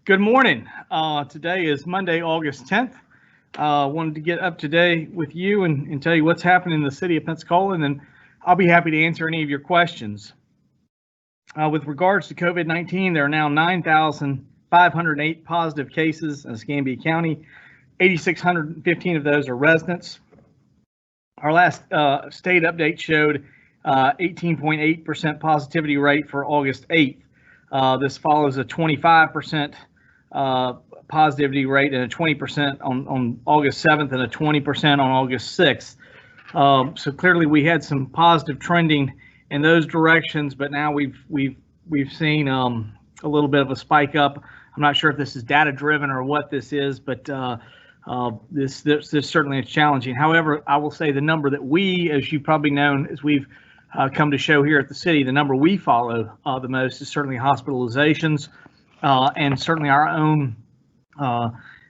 Good morning. Today is Monday, August 10th. Wanted to get up to date with you and tell you what's happening in the city of Pensacola, and then I'll be happy to answer any of your questions. With regards to COVID-19, there are now 9,508 positive cases in Escambia County. 8,615 of those are residents. Our last state update showed 18.8% positivity rate for August 8th. This follows a 25% positivity rate and a 20% on August 7th and a 20% on August 6th. So clearly we had some positive trending in those directions, but now we've seen a little bit of a spike up. I'm not sure if this is data driven or what this is, but this certainly is challenging. However, I will say the number that we, as you've probably known, as we've come to show here at the city, the number we follow the most is certainly hospitalizations and certainly our own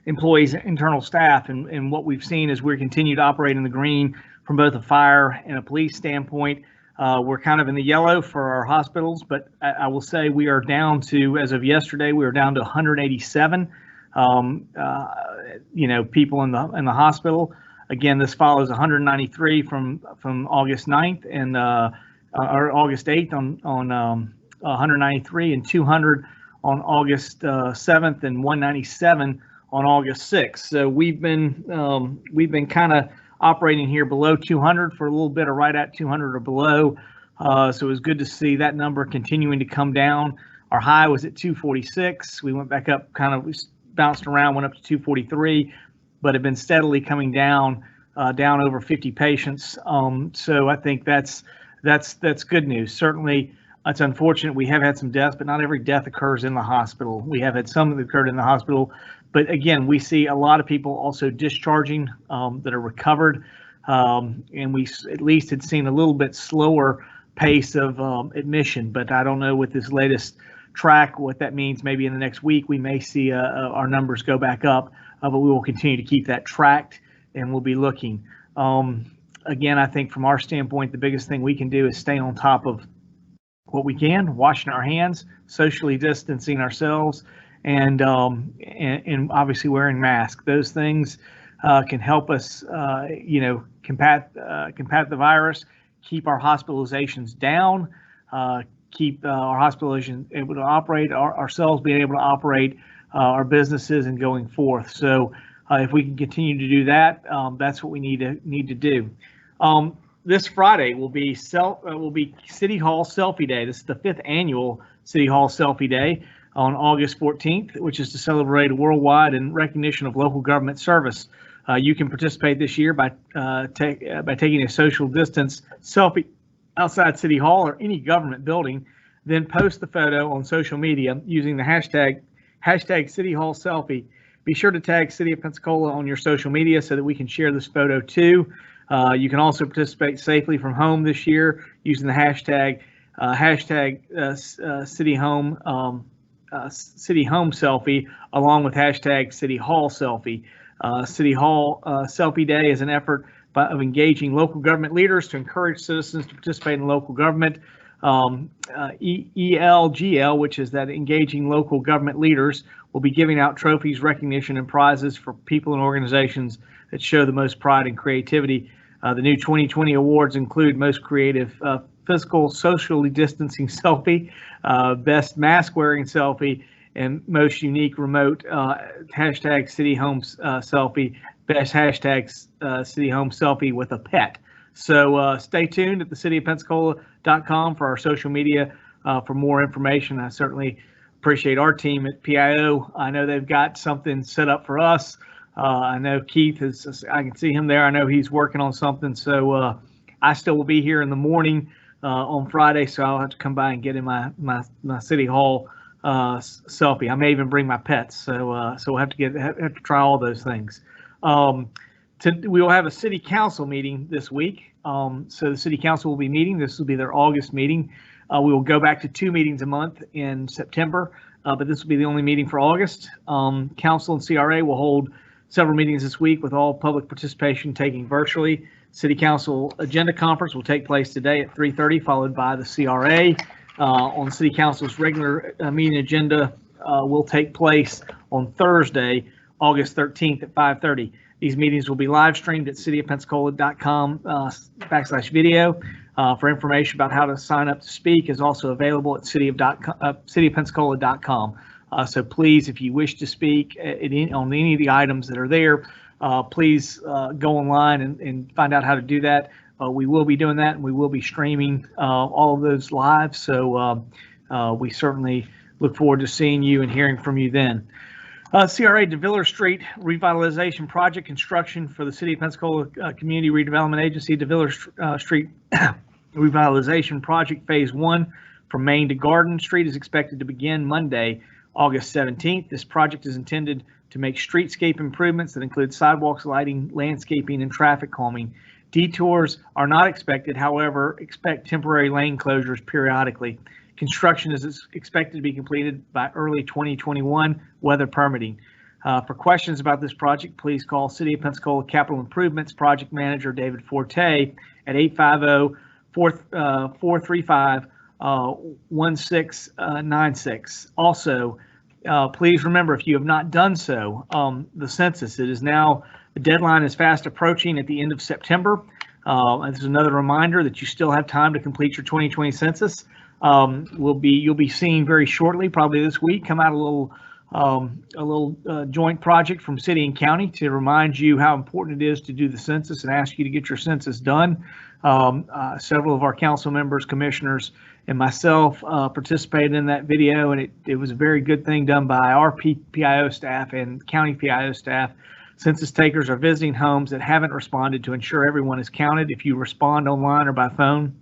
employees, internal staff. And what we've seen is we're continuing to operate in the green from both a fire and a police standpoint. We're kind of in the yellow for our hospitals, but I will say we are down to, as of yesterday, we are down to 187 people in the hospital. Again, this follows 193 from August 9th and or August 8th on 193 and 200 on August 7th and 197 on August 6th. So we've been kind of operating here below 200 for a little bit, or right at 200 or below. So it was good to see that number continuing to come down. Our high was at 246. We went back up, we bounced around, went up to 243. But have been steadily coming down over 50 patients. So I think that's good news. Certainly, it's unfortunate we have had some deaths, but not every death occurs in the hospital. We have had some that occurred in the hospital, but again, we see a lot of people also discharging that are recovered, and we at least had seen a little bit slower pace of admission. But I don't know with this latest track what that means. Maybe in the next week we may see our numbers go back up. But we will continue to keep that tracked, and we'll be looking. Again, I think from our standpoint, the biggest thing we can do is stay on top of what we can, washing our hands, socially distancing ourselves, and obviously wearing masks. Those things can help us, combat the virus, keep our hospitalizations down, keep our hospitalizations able to operate, ourselves being able to operate our businesses and going forth. So if we can continue to do that, that's what we need to do. This Friday will be City Hall Selfie Day. This is the 5th annual City Hall Selfie Day on August 14th, which is to celebrate worldwide in recognition of local government service. You can participate this year by taking a social distance selfie outside City Hall or any government building, then post the photo on social media using the hashtag City Hall Selfie. Be sure to tag City of Pensacola on your social media so that we can share this photo too. You can also participate safely from home this year using the hashtag City Home Selfie, along with hashtag City Hall Selfie. City Hall Selfie Day is an effort of engaging local government leaders to encourage citizens to participate in local government. ELGL, which is that engaging local government leaders, will be giving out trophies, recognition, and prizes for people and organizations that show the most pride and creativity. The new 2020 awards include Most Creative Physical Socially Distancing Selfie, Best Mask Wearing Selfie, and Most Unique Remote hashtag City Home Selfie, Best hashtag City Home Selfie with a Pet. So stay tuned at thecityofpensacola.com for our social media for more information. I certainly appreciate our team at PIO. I know they've got something set up for us. I know Keith I can see him there. I know he's working on something. So I still will be here in the morning on Friday, so I'll have to come by and get in my City Hall selfie. I may even bring my pets. So we'll have to try all those things. We will have a city council meeting this week. So the city council will be meeting. This will be their August meeting. We will go back to 2 meetings a month in September, but this will be the only meeting for August. Council and CRA will hold several meetings this week with all public participation taking virtually. City Council Agenda Conference will take place today at 3:30, followed by the CRA. On City Council's regular meeting agenda will take place on Thursday, August 13th at 5:30. These meetings will be live streamed at cityofpensacola.com/video. For information about how to sign up to speak is also available at cityofpensacola.com. So please, if you wish to speak on any of the items that are there, please go online and find out how to do that. We will be doing that, and we will be streaming all of those live. So we certainly look forward to seeing you and hearing from you then. CRA DeViller Street Revitalization Project construction for the City of Pensacola Community Redevelopment Agency. DeViller Street Revitalization Project Phase 1 from Main to Garden Street is expected to begin Monday, August 17th. This project is intended to make streetscape improvements that include sidewalks, lighting, landscaping, and traffic calming. Detours are not expected, however, expect temporary lane closures periodically. Construction is expected to be completed by early 2021, weather permitting. For questions about this project, please call City of Pensacola Capital Improvements Project Manager David Forte at 850-435-1696. Also, please remember, if you have not done so, the census, the deadline is fast approaching at the end of September. This is another reminder that you still have time to complete your 2020 census. You'll be seeing very shortly, probably this week, come out a little joint project from city and county to remind you how important it is to do the census and ask you to get your census done. Several of our council members, commissioners, and myself participated in that video, and it was a very good thing done by our PIO staff and county PIO staff. Census takers are visiting homes that haven't responded to ensure everyone is counted. If you respond online or by phone,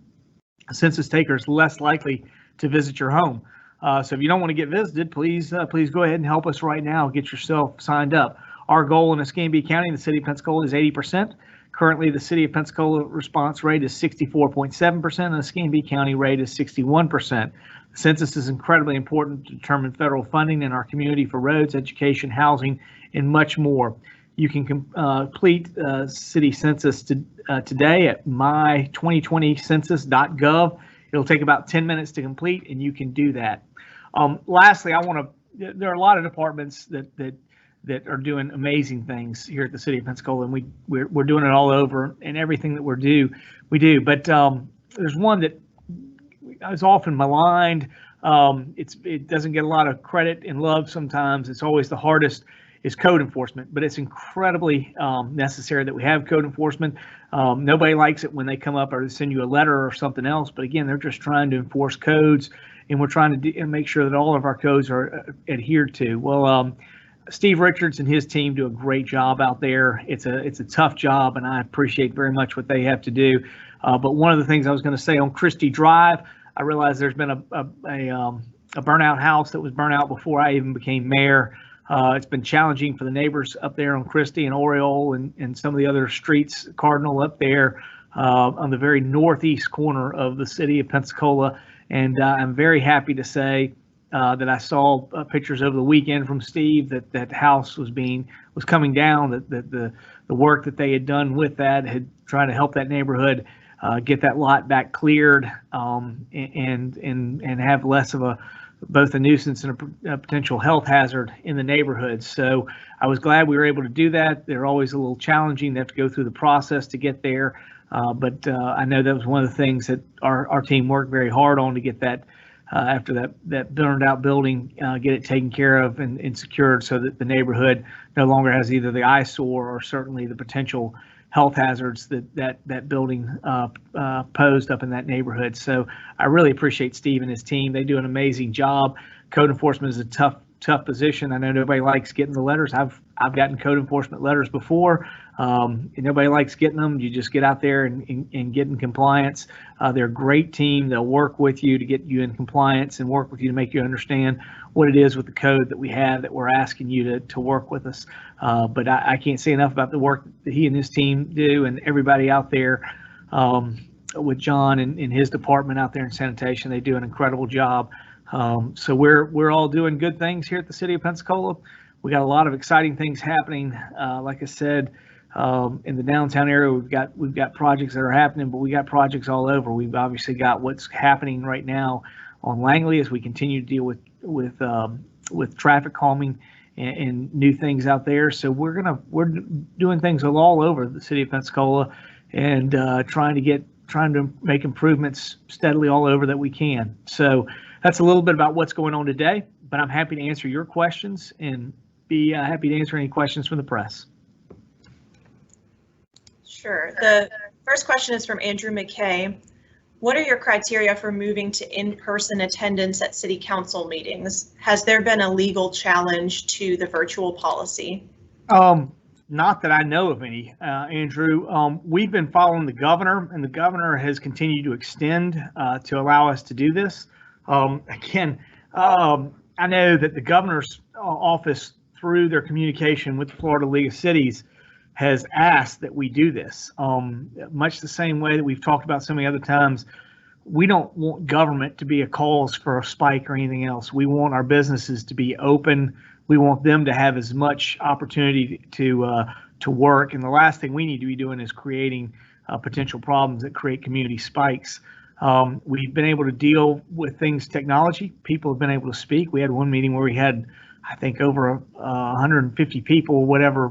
a census taker is less likely to visit your home. So if you don't want to get visited, please go ahead and help us right now. Get yourself signed up. Our goal in Escambia County and the City of Pensacola is 80%. Currently, the City of Pensacola response rate is 64.7%, and the Escambia County rate is 61%. The census is incredibly important to determine federal funding in our community for roads, education, housing, and much more. You can complete city census today at my2020census.gov. It'll take about 10 minutes to complete, and you can do that. Lastly, there are a lot of departments that are doing amazing things here at the City of Pensacola, and we're doing it all over, and everything that we do. But there's one that is often maligned. It doesn't get a lot of credit and love sometimes. It's always the hardest, is code enforcement, but it's incredibly necessary that we have code enforcement. Nobody likes it when they come up or send you a letter or something else, but again, they're just trying to enforce codes, and we're trying to make sure that all of our codes are adhered to. Well, Steve Richards and his team do a great job out there. It's a tough job, and I appreciate very much what they have to do. But one of the things I was going to say on Christie Drive, I realized there's been a burnout house that was burnt out before I even became mayor. It's been challenging for the neighbors up there on Christie and Oriole and some of the other streets, Cardinal up there on the very northeast corner of the City of Pensacola. And I'm very happy to say that I saw pictures over the weekend from Steve that house was coming down, that the work that they had done with that had tried to help that neighborhood get that lot back cleared and have less of both a nuisance and a potential health hazard in the neighborhood. So I was glad we were able to do that. They're always a little challenging. They have to go through the process to get there. But I know that was one of the things that our team worked very hard on to get that after that burned out building, get it taken care of and secured so that the neighborhood no longer has either the eyesore or certainly the potential health hazards that building posed up in that neighborhood. So I really appreciate Steve and his team. They do an amazing job. Code enforcement is a tough position. I know nobody likes getting the letters. I've gotten code enforcement letters before. And nobody likes getting them. You just get out there and get in compliance. They're a great team. They'll work with you to get you in compliance and work with you to make you understand what it is with the code that we have that we're asking you to work with us. But I can't say enough about the work that he and his team do, and everybody out there with John and his department out there in sanitation. They do an incredible job. So we're all doing good things here at the City of Pensacola. We got a lot of exciting things happening. Like I said, in the downtown area, we've got projects that are happening, but we got projects all over. We've obviously got what's happening right now on Langley as we continue to deal with with traffic calming and new things out there. So we're doing things all over the city of Pensacola, and trying to make improvements steadily all over that we can. So that's a little bit about what's going on today, but I'm happy to answer your questions and be happy to answer any questions from the press. Sure. The first question is from Andrew McKay. What are your criteria for moving to in-person attendance at city council meetings? Has there been a legal challenge to the virtual policy? Not that I know of any, Andrew. We've been following the governor, and the governor has continued to extend to allow us to do this. Again, I know that the governor's office, through their communication with the Florida League of Cities, has asked that we do this. Much the same way that we've talked about so many other times, we don't want government to be a cause for a spike or anything else. We want our businesses to be open. We want them to have as much opportunity to work. And the last thing we need to be doing is creating potential problems that create community spikes. We've been able to deal with things, technology. People have been able to speak. We had one meeting where we had, I think, over 150 people, whatever.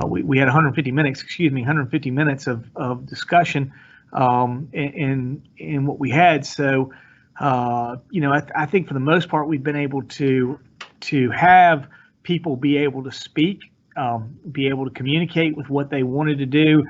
We had 150 minutes, 150 minutes of discussion in what we had. So, I think for the most part, we've been able to have people be able to speak, be able to communicate with what they wanted to do.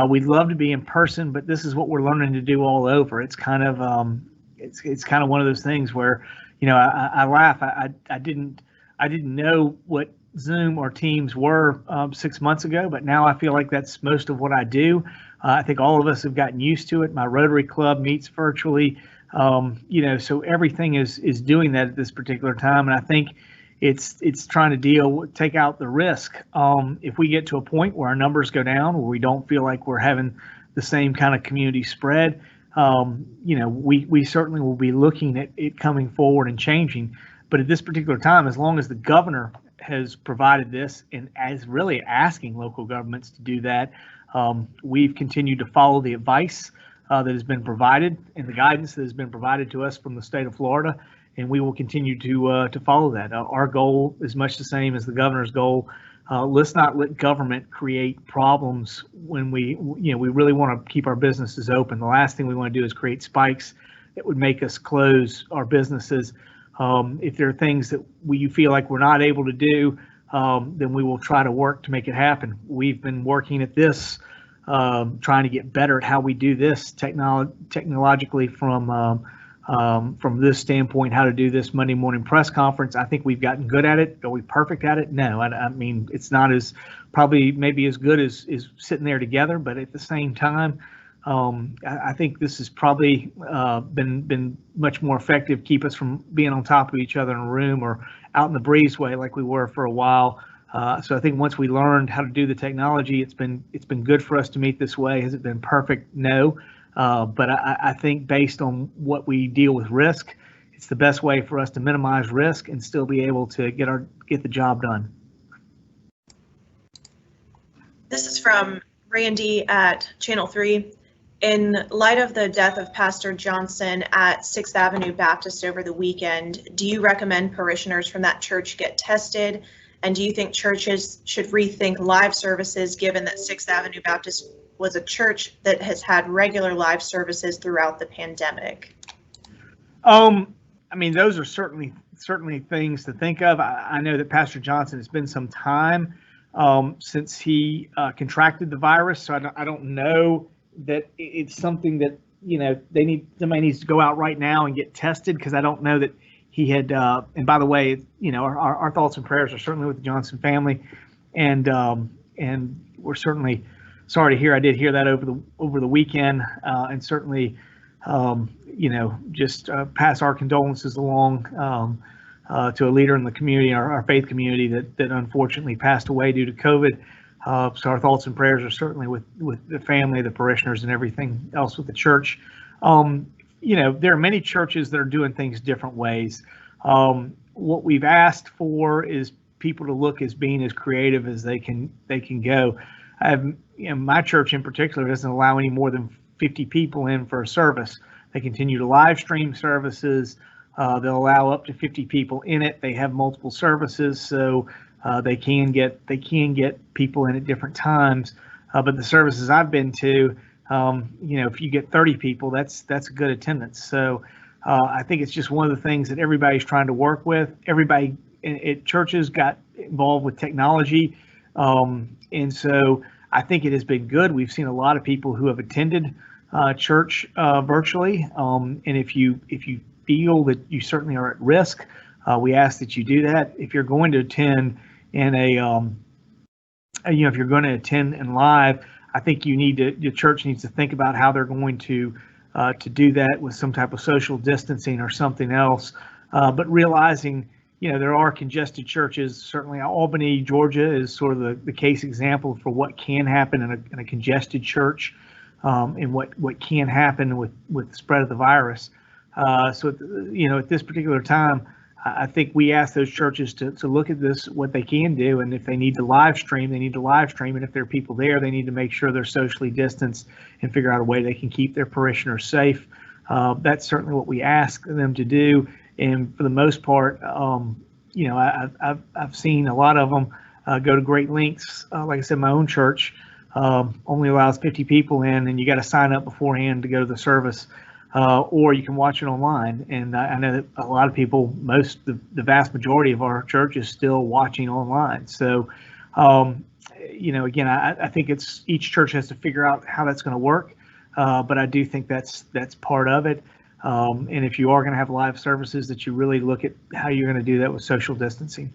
We'd love to be in person, but this is what we're learning to do all over. It's kind of it's kind of one of those things where, I laugh. I didn't know what Zoom or Teams were 6 months ago, but now I feel like that's most of what I do. I think all of us have gotten used to it. My Rotary Club meets virtually, so everything is doing that at this particular time, and I think it's trying to take out the risk. If we get to a point where our numbers go down, where we don't feel like we're having the same kind of community spread, we certainly will be looking at it coming forward and changing. But at this particular time, as long as the governor has provided this and is really asking local governments to do that, we've continued to follow the advice that has been provided and the guidance that has been provided to us from the state of Florida, and we will continue to follow that. Our goal is much the same as the governor's goal. Let's not let government create problems when we really want to keep our businesses open. The last thing we want to do is create spikes that would make us close our businesses. If there are things that we feel like we're not able to do, then we will try to work to make it happen. We've been working at this, trying to get better at how we do this technologically from this standpoint, how to do this Monday morning press conference. I think we've gotten good at it. Are we perfect at it? No, I mean, it's not maybe as good as sitting there together, but at the same time, I think this has probably been much more effective, keep us from being on top of each other in a room or out in the breezeway like we were for a while. So I think once we learned how to do the technology, it's been good for us to meet this way. Has it been perfect? No. But I think based on what we deal with risk, it's the best way for us to minimize risk and still be able to get the job done. This is from Randy at Channel 3. In light of the death of Pastor Johnson at 6th Avenue Baptist over the weekend, do you recommend parishioners from that church get tested? And do you think churches should rethink live services, given that 6th Avenue Baptist was a church that has had regular live services throughout the pandemic? I mean, those are certainly things to think of. I know that Pastor Johnson, it's been some time since he contracted the virus, so I don't know that it's something that somebody needs to go out right now and get tested, because I don't know that he had. And by the way, our thoughts and prayers are certainly with the Johnson family, and we're certainly sorry to hear. I did hear that over the weekend, and certainly just pass our condolences along to a leader in the community, our faith community that unfortunately passed away due to COVID. So our thoughts and prayers are certainly with the family, the parishioners, and everything else with the church. There are many churches that are doing things different ways. What we've asked for is people to look as being as creative as they can go. My church in particular doesn't allow any more than 50 people in for a service. They continue to live stream services. They'll allow up to 50 people in it. They have multiple services, so they can get people in at different times. But the services I've been to, if you get 30 people, that's a good attendance. So I think it's just one of the things that everybody's trying to work with. Everybody at churches got involved with technology, and so I think it has been good. We've seen a lot of people who have attended church virtually, and if you feel that you certainly are at risk, we ask that you do that. If you're going to attend in if you're going to attend in live, I think the church needs to think about how they're going to do that with some type of social distancing or something else. But realizing, there are congested churches. Certainly Albany, Georgia is sort of the case example for what can happen in a congested church, and what can happen with the spread of the virus. So, at this particular time, I think we ask those churches to look at this, what they can do, and if they need to live stream, they need to live stream, and if there are people there, they need to make sure they're socially distanced and figure out a way they can keep their parishioners safe. That's certainly what we ask them to do, and for the most part, I've seen a lot of them go to great lengths. Like I said, my own church only allows 50 people in, and you got to sign up beforehand to go to the service. Or you can watch it online. And I know that a lot of people, the vast majority of our church is still watching online. So, again, I think each church has to figure out how that's going to work. But I do think that's part of it. And if you are going to have live services, that you really look at how you're going to do that with social distancing.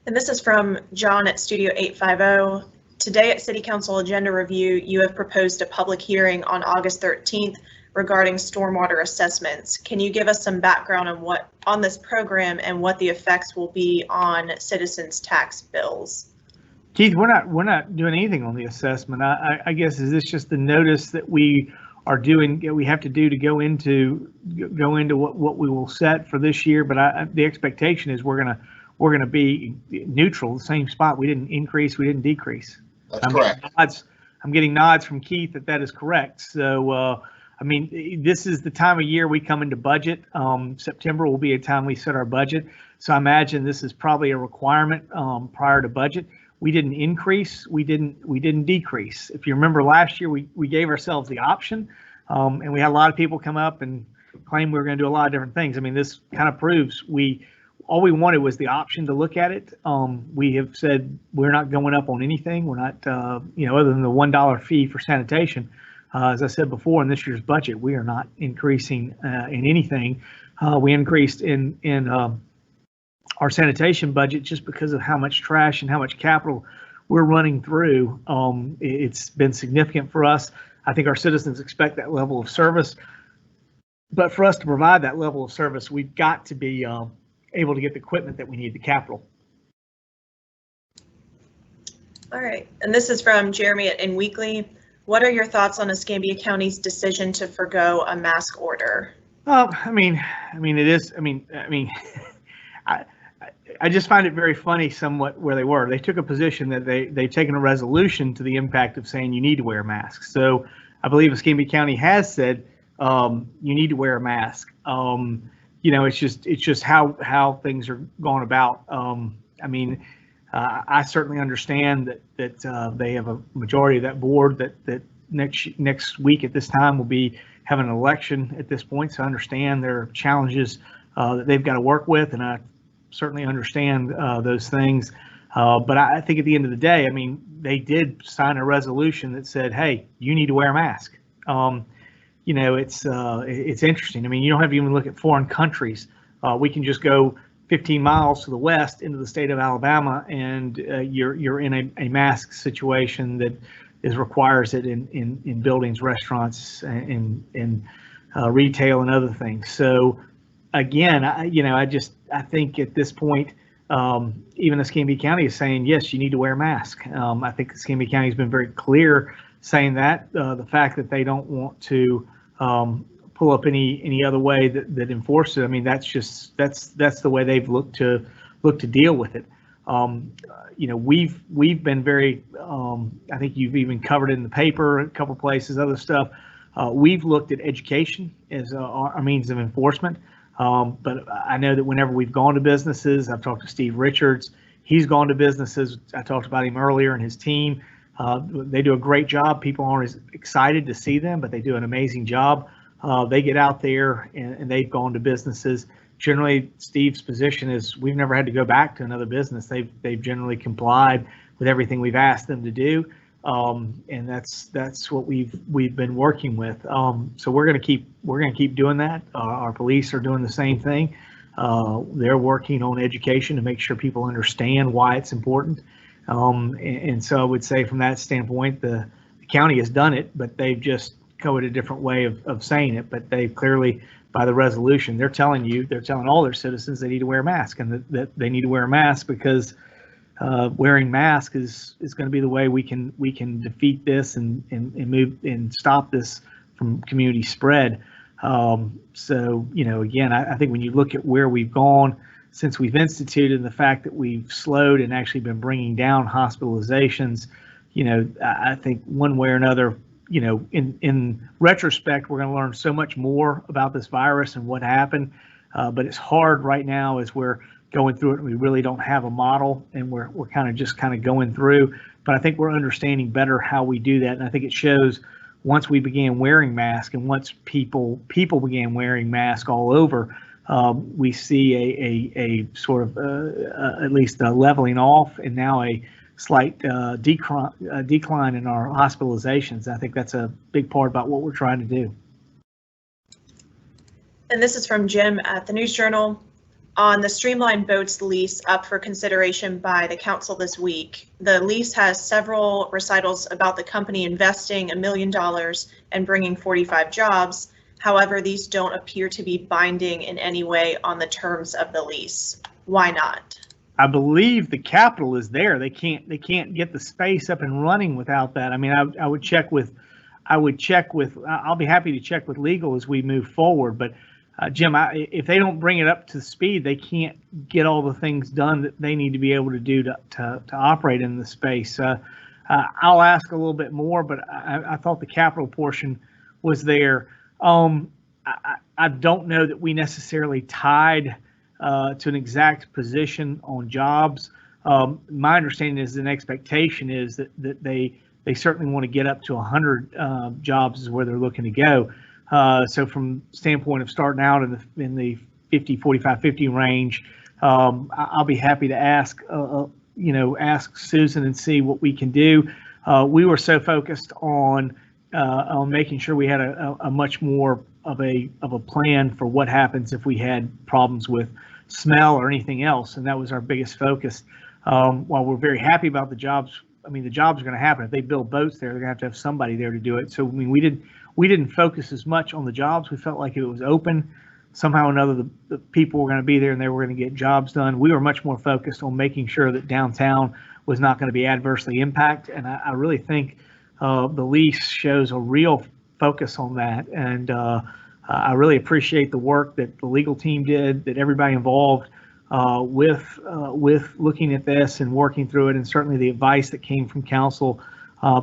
And this is from John at Studio 850. Today at City Council Agenda Review, you have proposed a public hearing on August 13th regarding stormwater assessments. Can you give us some background on this program and what the effects will be on citizens' tax bills? Keith, we're not doing anything on the assessment. I guess, is this just the notice that we are doing? We have to do to go into what we will set for this year. But the expectation is we're gonna be neutral, the same spot. We didn't increase, we didn't decrease. That's correct. I'm getting nods from Keith that is correct. So, this is the time of year we come into budget. September will be a time we set our budget. So I imagine this is probably a requirement prior to budget. We didn't increase, we didn't decrease. If you remember last year, we gave ourselves the option, and we had a lot of people come up and claim we were going to do a lot of different things. This kind of proves all we wanted was the option to look at it. We have said we're not going up on anything. We're not, other than the $1 fee for sanitation. As I said before, in this year's budget, we are not increasing in anything. We increased in our sanitation budget just because of how much trash and how much capital we're running through. It's been significant for us. I think our citizens expect that level of service. But for us to provide that level of service, we've got to be able to get the equipment that we need, the capital. All right, and this is from Jeremy at In Weekly. What are your thoughts on Escambia County's decision to forgo a mask order? It is. I just find it very funny, somewhat, where they were. They took a position that they've taken a resolution to the impact of saying you need to wear masks. So I believe Escambia County has said you need to wear a mask. It's just how things are going about. I certainly understand that they have a majority of that board that next week at this time will be having an election at this point. So I understand there are challenges that they've got to work with, and I certainly understand those things. But I think at the end of the day, they did sign a resolution that said, hey, you need to wear a mask. It's interesting. You don't have to even look at foreign countries. We can just go 15 miles to the west into the state of Alabama, and you're in a mask situation that requires it in buildings, restaurants, in retail and other things. So again, I think at this point, even Escambia County is saying, yes, you need to wear a mask. I think Escambia County has been very clear saying that. The fact that they don't want to pull up any other way that enforce it. That's the way they've looked to deal with it. We've been very, I think you've even covered it in the paper, a couple places, other stuff. We've looked at education as our means of enforcement, but I know that whenever we've gone to businesses, I've talked to Steve Richards. He's gone to businesses. I talked about him earlier and his team. They do a great job. People aren't as excited to see them, but they do an amazing job. They get out there and they've gone to businesses. Generally, Steve's position is we've never had to go back to another business. They've generally complied with everything we've asked them to do, and that's what we've been working with. So we're going to keep doing that. Our police are doing the same thing. They're working on education to make sure people understand why it's important. And so I would say from that standpoint, the county has done it, but they've just coded a different way of saying it. But they clearly, by the resolution, they're telling all their citizens they need to wear a mask, and that they need to wear a mask because wearing masks is going to be the way we can defeat this and move and stop this from community spread. So, again, I think when you look at where we've gone since we've instituted the fact that we've slowed and actually been bringing down hospitalizations, I think one way or another, in retrospect, we're going to learn so much more about this virus and what happened. But it's hard right now as we're going through it. And we really don't have a model, and we're kind of going through. But I think we're understanding better how we do that. And I think it shows once we began wearing masks and once people began wearing masks all over, we see a sort of at least a leveling off, and now a slight decline in our hospitalizations. I think that's a big part about what we're trying to do. And this is from Jim at the News Journal. On the Streamline Boats lease up for consideration by the council this week, the lease has several recitals about the company investing $1 million and bringing 45 jobs. However, these don't appear to be binding in any way on the terms of the lease. Why not? I believe the capital is there. They can't get the space up and running without that. I mean, I would check with, I'll be happy to check with legal as we move forward. But Jim, if they don't bring it up to speed, they can't get all the things done that they need to be able to do to operate in the space. I'll ask a little bit more, but I thought the capital portion was there. I don't know that we necessarily tied to an exact position on jobs. My understanding is an expectation is that they certainly want to get up to 100 jobs is where they're looking to go. So from standpoint of starting out in the 50, 45, 50 range, I'll be happy to ask Susan and see what we can do. We were so focused on making sure we had a much more of a plan for what happens if we had problems with smell or anything else, and that was our biggest focus. While we're very happy about the jobs, I mean the jobs are going to happen. If they build boats there, they're going to have somebody there to do it. So I mean we didn't focus as much on the jobs. We felt like if it was open, somehow or another the people were going to be there and they were going to get jobs done. We were much more focused on making sure that downtown was not going to be adversely impacted, and I really think the lease shows a real focus on that. And I really appreciate the work that the legal team did, that everybody involved with looking at this and working through it, and certainly the advice that came from council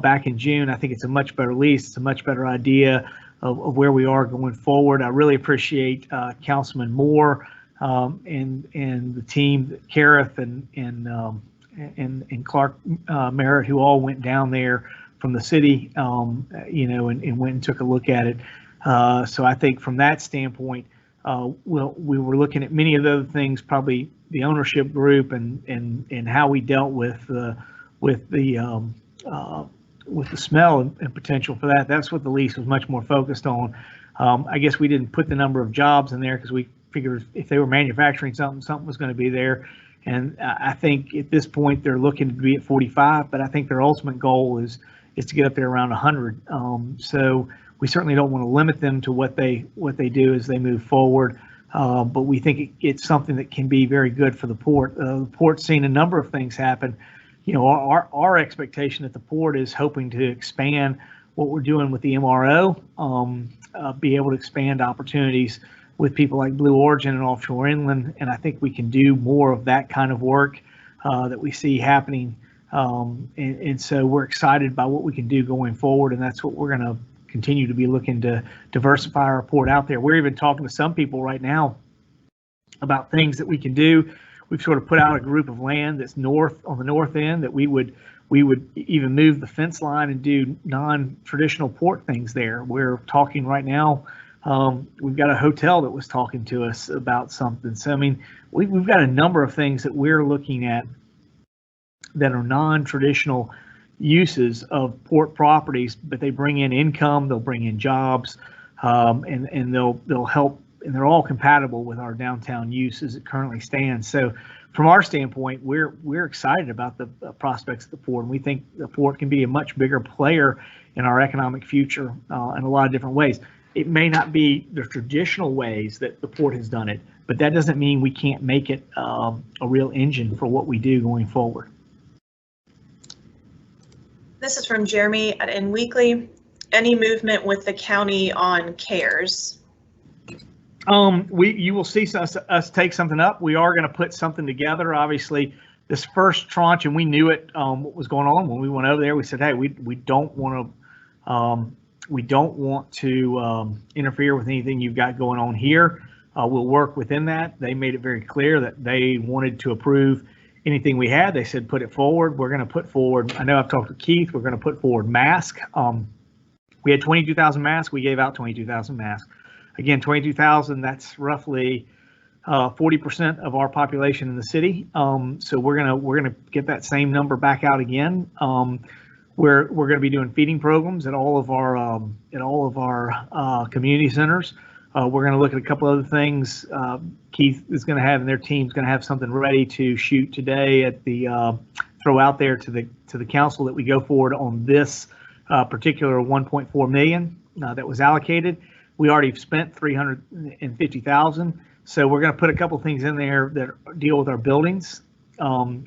back in June. I think it's a much better lease. It's a much better idea of where we are going forward. I really appreciate Councilman Moore and the team, Kareth and Clark Merritt, who all went down there from the city, and went and took a look at it. So I think from that standpoint, we were looking at many of the other things, probably the ownership group and how we dealt with the smell and potential for that. That's what the lease was much more focused on. I guess we didn't put the number of jobs in there because we figured if they were manufacturing something was going to be there. And I think at this point they're looking to be at 45, but I think their ultimate goal is to get up there around 100. So we certainly don't want to limit them to what they do as they move forward. But we think it's something that can be very good for the port. The port's seen a number of things happen. Our expectation at the port is hoping to expand what we're doing with the MRO, be able to expand opportunities with people like Blue Origin and Offshore Inland. And I think we can do more of that kind of work that we see happening. And so we're excited by what we can do going forward. And that's what we're going to continue to be looking to diversify our port out there. We're even talking to some people right now about things that we can do. We've sort of put out a group of land that's on the north end that we would even move the fence line and do non-traditional port things there. We're talking right now. We've got a hotel that was talking to us about something. So, I mean, we've got a number of things that we're looking at that are non-traditional uses of port properties, but they bring in income, they'll bring in jobs, and they'll help, and they're all compatible with our downtown use as it currently stands. So from our standpoint, we're excited about the prospects of the port, and we think the port can be a much bigger player in our economic future in a lot of different ways. It may not be the traditional ways that the port has done it, but that doesn't mean we can't make it a real engine for what we do going forward. This is from Jeremy at In Weekly. Any movement with the county on CARES? You will see us take something up. We are going to put something together. Obviously, this first tranche, and we knew it, what was going on when we went over there. We said, hey, we don't want to interfere with anything you've got going on here. We'll work within that. They made it very clear that they wanted to approve anything we had. They said, put it forward. We're going to put forward, I know I've talked to Keith, we're going to put forward masks. We had 22,000 masks. We gave out 22,000 masks. Again, 22,000, that's roughly 40% of our population in the city. So we're gonna get that same number back out again. We're going to be doing feeding programs at all of our community centers. We're going to look at a couple other things. Keith is going to have, and their team's going to have something ready to shoot today at the throw out there to the council that we go forward on this particular 1.4 million that was allocated. We already spent 350,000, so we're going to put a couple things in there that deal with our buildings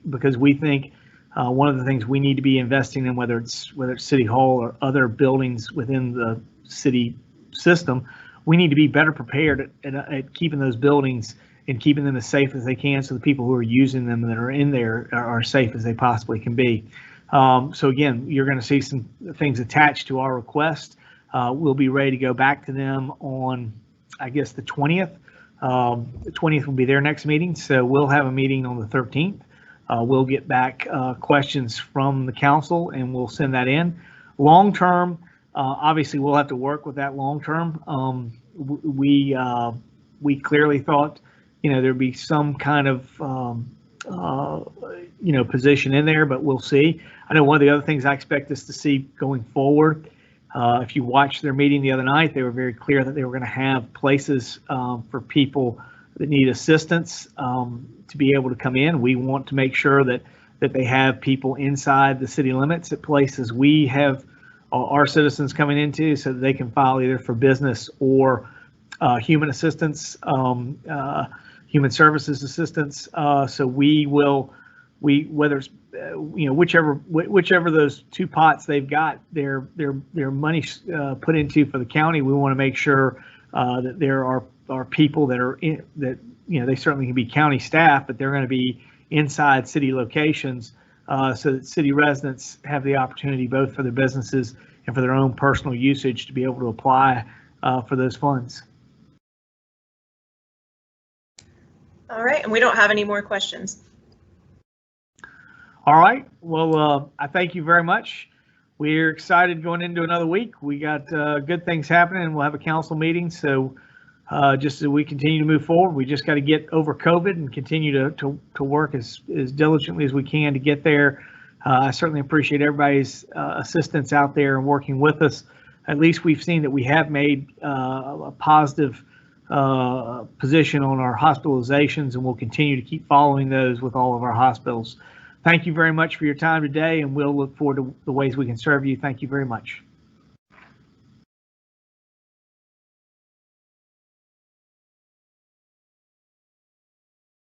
because we think. One of the things we need to be investing in, whether it's City Hall or other buildings within the city system, we need to be better prepared at keeping those buildings and keeping them as safe as they can, so the people who are using them that are in there are safe as they possibly can be. So again, you're going to see some things attached to our request. We'll be ready to go back to them on, I guess, the 20th. The 20th will be their next meeting, so we'll have a meeting on the 13th. We'll get back questions from the council and we'll send that in. Long term, obviously we'll have to work with that long term. We clearly thought, there'd be some kind of, position in there, but we'll see. I know one of the other things I expect us to see going forward, if you watched their meeting the other night, they were very clear that they were going to have places for people that need assistance to be able to come in. We want to make sure that they have people inside the city limits at places we have our citizens coming into, so that they can file either for business or human assistance, human services assistance. So whether it's whichever those two pots they've got their money put into for the county, we want to make sure that there are people that are in that, they certainly can be county staff, but they're going to be inside city locations so that city residents have the opportunity both for their businesses and for their own personal usage to be able to apply for those funds. All right, and we don't have any more questions. All right, well, I thank you very much. We're excited going into another week. We got good things happening, and we'll have a council meeting. So just as we continue to move forward, we just got to get over COVID and continue to work as diligently as we can to get there. I certainly appreciate everybody's assistance out there and working with us. At least we've seen that we have made a positive position on our hospitalizations, and we'll continue to keep following those with all of our hospitals. Thank you very much for your time today, and we'll look forward to the ways we can serve you. Thank you very much.